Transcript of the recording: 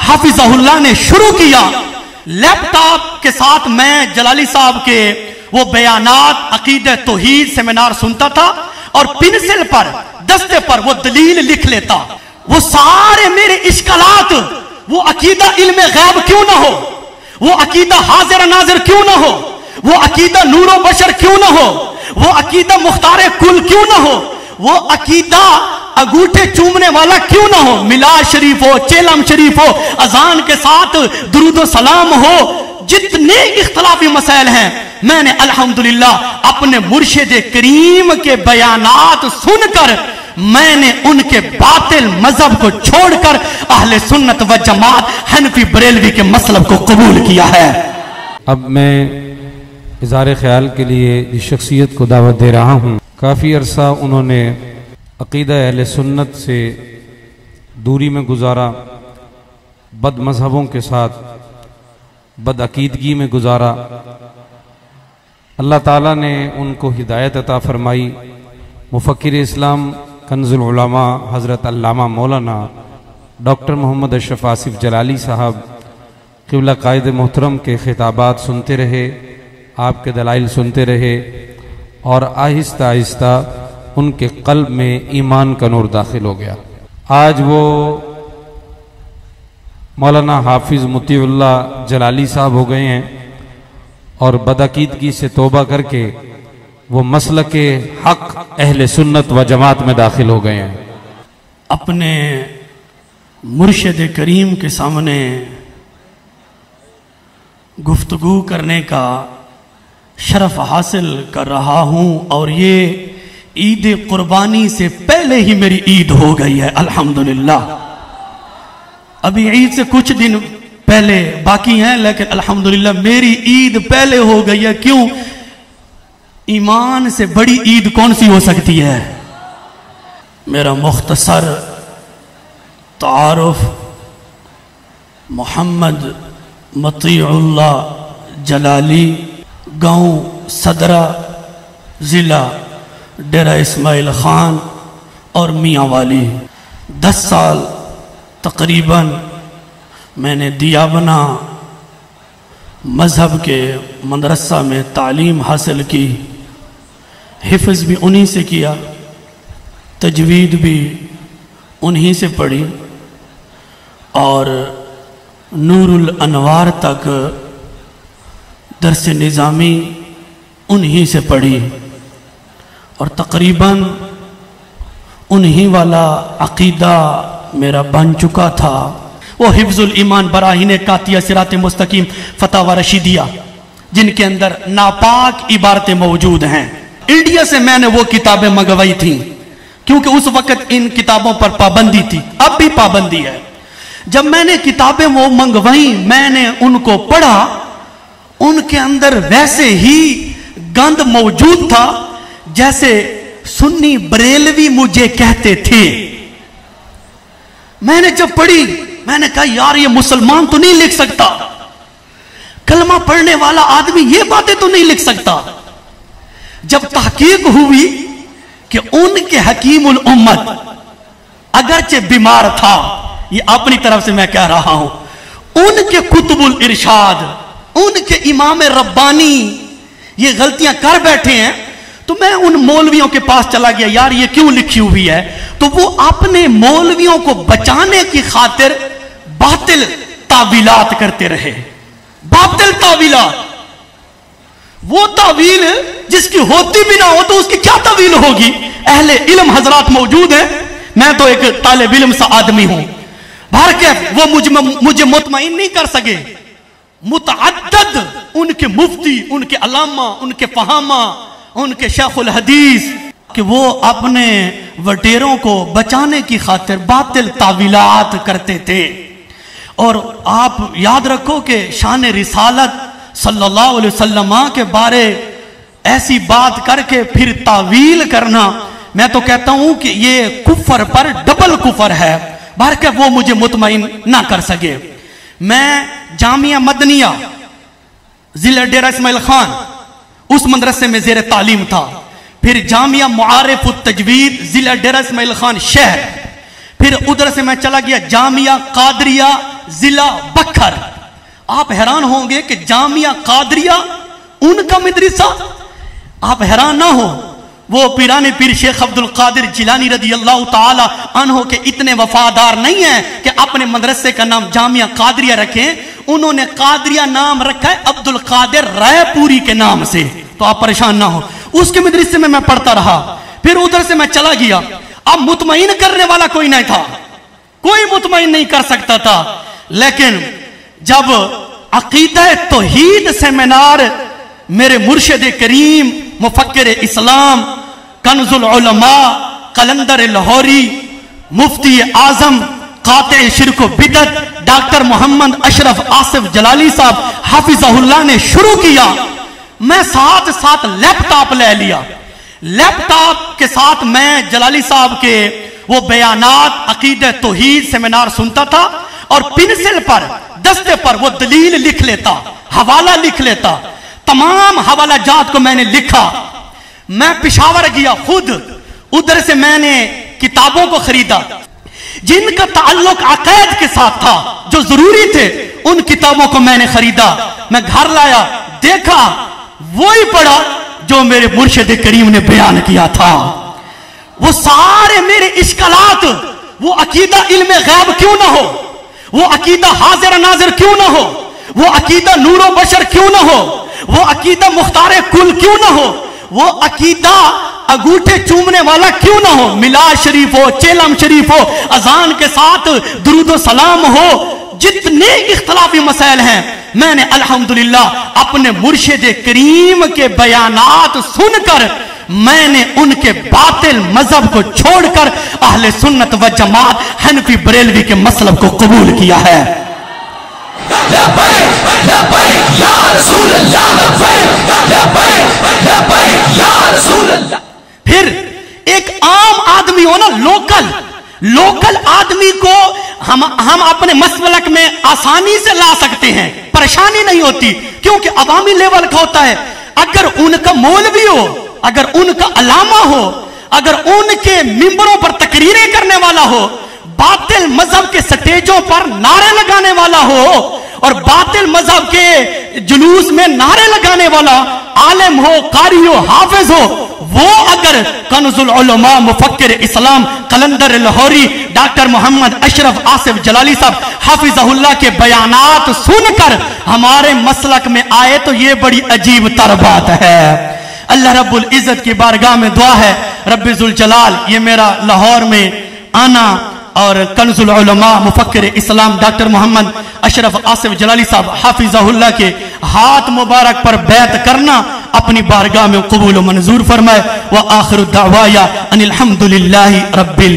हाफिज़हुल्लाह ने शुरू किया। लैपटॉप के साथ मैं जलाली साहब के वो बयानात अकीदे तौहीद सेमिनार सुनता था और पेंसिल पर दस्ते पर वो दलील लिख लेता। वो सारे मेरे इश्कालात, वो अकीदा इल्म गैब क्यों ना हो, वो अकीदा हाजिर नाजिर क्यों ना हो, वो अकीदा नूरो बशर क्यों ना हो, वो अकीदा मुख्तार कुल क्यों ना हो, वो अकीदा अंगूठे चूमने वाला क्यों ना हो, मिलाद शरीफ हो, चेलम शरीफ हो, अजान के साथ दुरूद सलाम हो, जितने इख्तलाफी मसाइल हैं मैंने अल्हम्दुलिल्लाह अपने मुर्शिद करीम के बयानात सुनकर मैंने उनके बातिल मजहब को छोड़कर अहले सुन्नत व जमात हनफी बरेलवी के मसलब को कबूल किया है। अब मैं इज़हार ख्याल के लिए इस शख्सियत को दावत दे रहा हूँ। काफ़ी अरसा उन्होंने अक़ीदा अहले सुन्नत से दूरी में गुजारा, बद मजहबों के साथ बदअकीदगी में गुजारा। अल्लाह ताला ने उनको हिदायत अता फरमाई। मुफ़क्किर इस्लाम कंज़ुल उलमा हज़रत अल्लामा मौलाना डॉक्टर मोहम्मद अशरफ आसिफ जलाली साहब क़िबला कायद मोहतरम के खिताबात सुनते रहे, आपके दलाइल सुनते रहे और आहिस्ता आहिस्ता उनके क़ल्ब में ईमान का नूर दाखिल हो गया। आज वो मौलाना हाफिज़ मुतीउल्लाह जलाली साहब हो गए हैं और बदअकीदगी से तौबा करके वो मसलके हक अहले सुन्नत व जमात में दाखिल हो गए हैं। अपने मुर्शिद करीम के सामने गुफ्तगू करने का शरफ हासिल कर रहा हूं और ये ईद कुर्बानी से पहले ही मेरी ईद हो गई है अल्हम्दुलिल्लाह। अभी ईद से कुछ दिन पहले बाकी हैं, लेकिन अल्हम्दुलिल्लाह मेरी ईद पहले हो गई है। क्यों? ईमान से बड़ी ईद कौन सी हो सकती है? मेरा मुख्तसर तारुफ मोहम्मद मतीउल्लाह जलाली, गांव सदरा, जिला डेरा इस्माइल खान और मियाँ वाली। 10 साल तकरीबन मैंने दिया बना मज़हब के मदरसा में तालीम हासिल की। हिफ्ज़ भी उन्हीं से किया, तजवीद भी उन्हीं से पढ़ी और नूरुल अनवार तक दर्स निज़ामी उन्हीं से पढ़ी और तकरीबन उन्हीं वाला अकीदा मेरा बन चुका था। वो हिफ्जुल ईमान बराहीन कातिया सिरात मुस्तकीम फतावा रशीदिया, जिनके अंदर नापाक इबारतें मौजूद हैं। इंडिया से मैंने वो किताबें मंगवाई थी क्योंकि उस वक्त इन किताबों पर पाबंदी थी, अब भी पाबंदी है। जब मैंने किताबें वो मंगवाई, मैंने उनको पढ़ा, उनके अंदर वैसे ही गंद मौजूद था जैसे सुन्नी बरेलवी मुझे कहते थे। मैंने जब पढ़ी मैंने कहा यार ये मुसलमान तो नहीं लिख सकता, कलमा पढ़ने वाला आदमी ये बातें तो नहीं लिख सकता। जब तहकीक हुई कि उनके हकीमुल उम्मत अगरचे बीमार था, ये अपनी तरफ से मैं कह रहा हूं, उनके कुतुबुल इरशाद, उनके इमाम रब्बानी ये गलतियां कर बैठे हैं, तो मैं उन मौलवियों के पास चला गया, यार ये क्यों लिखी हुई है? तो वो अपने मौलवियों को बचाने की खातिर बातिल तावीलात करते रहे। बातिल तावीलात, वो तावील जिसकी होती भी ना हो तो उसकी क्या तावील होगी? अहले इल्म हजरात मौजूद है, मैं तो एक तालिब इल्म सा आदमी हूं, भर के वो मुझे मुतमईन नहीं कर सके। मुतअद्दद उनके मुफ्ती, उनके अल्लामा, उनके फहामा, उनके शेखुल हदीस कि वो अपने वटेरों को बचाने की खातिर बातिल तावीलात करते थे। और आप याद रखो कि शान रिसालत सल्लल्लाहु अलैहि वसल्लम के बारे ऐसी बात करके फिर तावील करना, मैं तो कहता हूं कि ये कुफर पर डबल कुफर है, भर के वो मुझे मुतमईन ना कर सके। मैं जामिया मदनिया जिला डेरा इस्माइल खान उस मदरसे में जेर तालीम था, फिर जामिया मुआरिफ तजवीद जिला डेरा इस्माइल खान शहर, फिर उधर से मैं चला गया जामिया कादरिया जिला बखर। आप हैरान होंगे कि जामिया कादरिया उनका मदरसा, आप हैरान ना हो, वो पीराने पीर शेख अब्दुल कादिर जिलानी रदी अल्लाह ताला अन्हो के इतने वफादार नहीं है कि अपने मदरसे का नाम जामिया कादरिया रखें। उन्होंने कादरिया नाम रखा है अब्दुल कादिर रायपुरी के नाम से, तो आप परेशान ना हो। उसके मदरसे में मैं पढ़ता रहा, फिर उधर से मैं चला गया। अब मुतमईन करने वाला कोई नहीं था, कोई मुतमईन नहीं कर सकता था। लेकिन जब अकीदा तौहीद सेमिनार मेरे मुर्शिद करीम मुफक्किर इस्लाम कन्जुल उलमा कलंदर लाहौरी मुफ्ती आजम काते शिरक व बिदअत डॉक्टर मोहम्मद अशरफ आसिफ जलाली साहब हाफिज़हुल्लाह ने शुरू किया, मैं साथ साथ लैपटॉप ले लिया। लैपटॉप के साथ मैं जलाली साहब के वो बयानात अकीदे तौहीद सेमिनार सुनता था और पेंसिल पर दस्ते पर वो दलील लिख लेता, हवाला लिख लेता। तमाम हवाला जात को मैंने लिखा। मैं पेशावर गया खुद, उधर से मैंने किताबों को खरीदा जिनका ताल्लुक अक़ीदा के साथ था, जो जरूरी थे, उन किताबों को मैंने खरीदा। मैं घर लाया, देखा, वही पढ़ा जो मेरे मुर्शिद करीम ने बयान किया था। वो सारे मेरे इश्कालात, वो अकीदा इल्म गैब क्यों ना हो, वो अकीदा हाजिर नाजिर क्यों ना हो, वो अकीदा नूरो बशर क्यों ना हो, वो अकीदा मुख्तार कुल क्यों ना हो, वो अकीदा अंगूठे चूमने वाला क्यों ना हो, मिलाद शरीफ हो, चेलम शरीफ हो, अजान के साथ दुरूद सलाम हो, जितने इख्तलाफी मसाइल हैं, मैंने अल्हम्दुलिल्लाह अपने मुर्शिद करीम के बयानात सुनकर मैंने उनके बातिल मजहब को छोड़कर अहले सुन्नत व जमात हनफी बरेलवी के मसलब को कबूल किया है। फिर एक आम आदमी हो ना, लोकल आदमी को हम अपने मसलक में आसानी से ला सकते हैं, परेशानी नहीं होती, क्योंकि अवामी लेवल का होता है। अगर उनका मौलवी हो, अगर उनका अलामा हो, अगर उनके मिंबरों पर तकरीरें करने वाला हो, बातिल मजहब के स्टेजों पर नारे लगाने वाला हो और बातिल मजहब के जुलूस में नारे लगाने वाला आलिम हो, कारी हो, हाफिज हो, वो अगर कन्जुल उलमा मुफक्किर इस्लाम कलंदर लाहौरी डॉक्टर मोहम्मद अशरफ आसिफ जलाली साहब हाफिज़हुल्लाह के बयानात सुनकर हमारे मसलक में आए, तो ये बड़ी अजीब तर बात है। अल्लाह रब्बुल इज्जत की बारगाह में दुआ है, रब्बे जुल जलाल ये मेरा लाहौर में आना और कन्जुल उलमा मुफक्किर इस्लाम डॉक्टर मोहम्मद अशरफ आसिफ जलाली साहब हाफिज़हुल्लाह के हाथ मुबारक पर बैत करना अपनी बारगाह में कबूल व मंजूर फरमाए। व आखिरु दावाया अनिल हम्दुलिल्लाहि रब्बिल